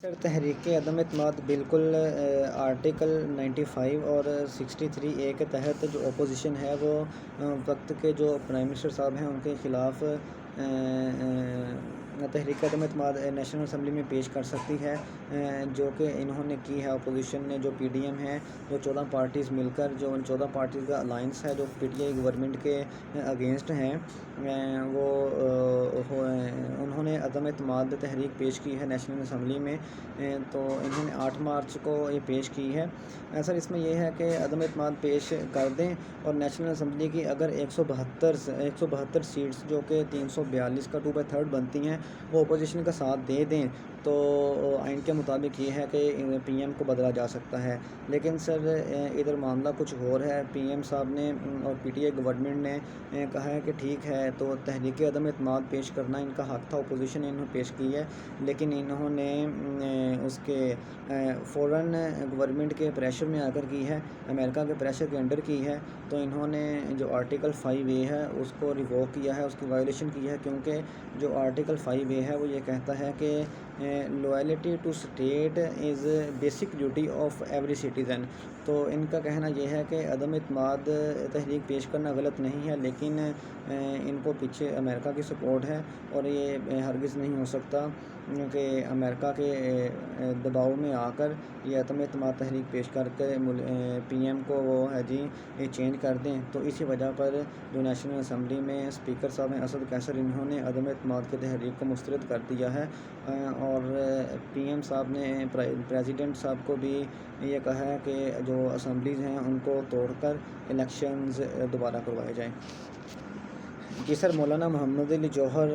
سر تحریک عدم اعتماد بالکل آرٹیکل 95 اور 63A کے تحت جو اپوزیشن ہے وہ وقت کے جو پرائم منسٹر صاحب ہیں ان کے خلاف تحریک عدم اعتماد نیشنل اسمبلی میں پیش کر سکتی ہے، جو کہ انہوں نے کی ہے اپوزیشن نے، جو پی ڈی ایم ہے، جو 14 پارٹیز مل کر، جو ان 14 پارٹیز کا الائنس ہے جو پی ٹی آئی گورنمنٹ کے اگینسٹ ہیں، وہ انہوں نے عدم اعتماد تحریک پیش کی ہے نیشنل اسمبلی میں۔ تو انہوں نے 8 مارچ کو یہ پیش کی ہے۔ سر اس میں یہ ہے کہ عدم اعتماد پیش کر دیں اور نیشنل اسمبلی کی اگر 172 سیٹس جو کہ 342 کا 2/3 بنتی ہیں وہ اپوزیشن کا ساتھ دے دیں تو آئین کے مطابق یہ ہے کہ پی ایم کو بدلا جا سکتا ہے۔ لیکن سر ادھر معاملہ کچھ اور ہے۔ پی ایم صاحب نے اور پی ٹی آئی گورنمنٹ نے کہا ہے کہ ٹھیک ہے تو تحریک عدم اعتماد پیش کرنا ان کا حق تھا، اپوزیشن نے انہوں پیش کی ہے، لیکن انہوں نے اس کے فوراً گورنمنٹ کے پریشر میں آ کر کی ہے، امریکہ کے پریشر کے انڈر کی ہے۔ تو انہوں نے جو آرٹیکل 5A ہے اس کو ریووک کیا ہے، اس کی وائلیشن کی ہے، کیونکہ جو آرٹیکل 5A ہے وہ یہ کہتا ہے کہ loyalty to state is basic duty of every citizen. تو ان کا کہنا یہ ہے کہ عدم اعتماد تحریک پیش کرنا غلط نہیں ہے، لیکن ان کو پیچھے امریکہ کی سپورٹ ہے اور یہ ہرگز نہیں ہو سکتا کہ امریکہ کے دباؤ میں آ کر یہ عدم اعتماد تحریک پیش کر کے پی ایم کو وہ ہے جی یہ چینج کر دیں۔ تو اسی وجہ پر جو نیشنل اسمبلی میں اسپیکر صاحب ہیں اسد قیصر، انہوں نے عدم اعتماد کی تحریک کو مسترد کر دیا ہے، اور پی ایم صاحب نے پریزیڈنٹ صاحب کو بھی یہ کہا ہے کہ جو اسمبلیز ہیں ان کو توڑ کر الیکشنز دوبارہ کروائے جائیں۔ جی sir, Maulana Muhammad Ali Jauhar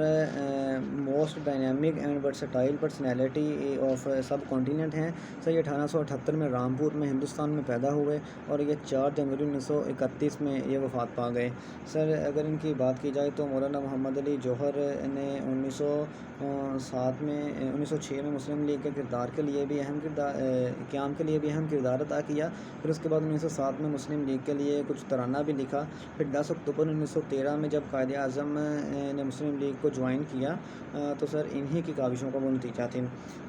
most dynamic and versatile personality of subcontinent ہیں۔ سر یہ 1878 میں رامپور میں ہندوستان میں پیدا ہوئے اور یہ 4 جنوری 1931 میں یہ وفات پا گئے۔ سر اگر ان کی بات کی جائے تو مولانا محمد علی جوہر نے 1906 میں مسلم لیگ کے کردار کے لیے بھی قیام کے لیے بھی اہم کردار ادا کیا۔ پھر اس کے بعد 1907 میں مسلم لیگ کے لیے کچھ ترانہ بھی لکھا۔ پھر 10 اکتوبر 1913 میں جب قائد اعظم نے مسلم لیگ کو جوائن کیا تو سر انہی کی کاوشوں کا وہ نتیجہ تھی۔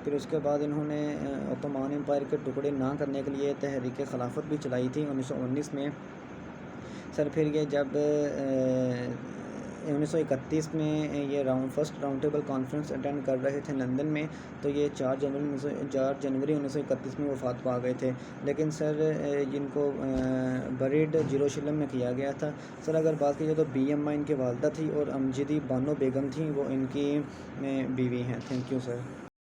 پھر اس کے بعد انہوں نے عثمان امپائر کے ٹکڑے نہ کرنے کے لیے تحریک خلافت بھی چلائی تھی 1919 میں۔ سر پھر یہ جب 1931 میں یہ first round table conference attend کر رہے تھے لندن میں، تو یہ 4 جنوری 1931 میں وفات پا گئے تھے۔ لیکن سر جن کو بریڈ جیروشلم میں کیا گیا تھا۔ سر اگر بات کی جائے تو بی ایم آئی ان کی والدہ تھی اور امجدی بانو بیگم تھیں، وہ ان کی بیوی ہیں۔ Thank you sir.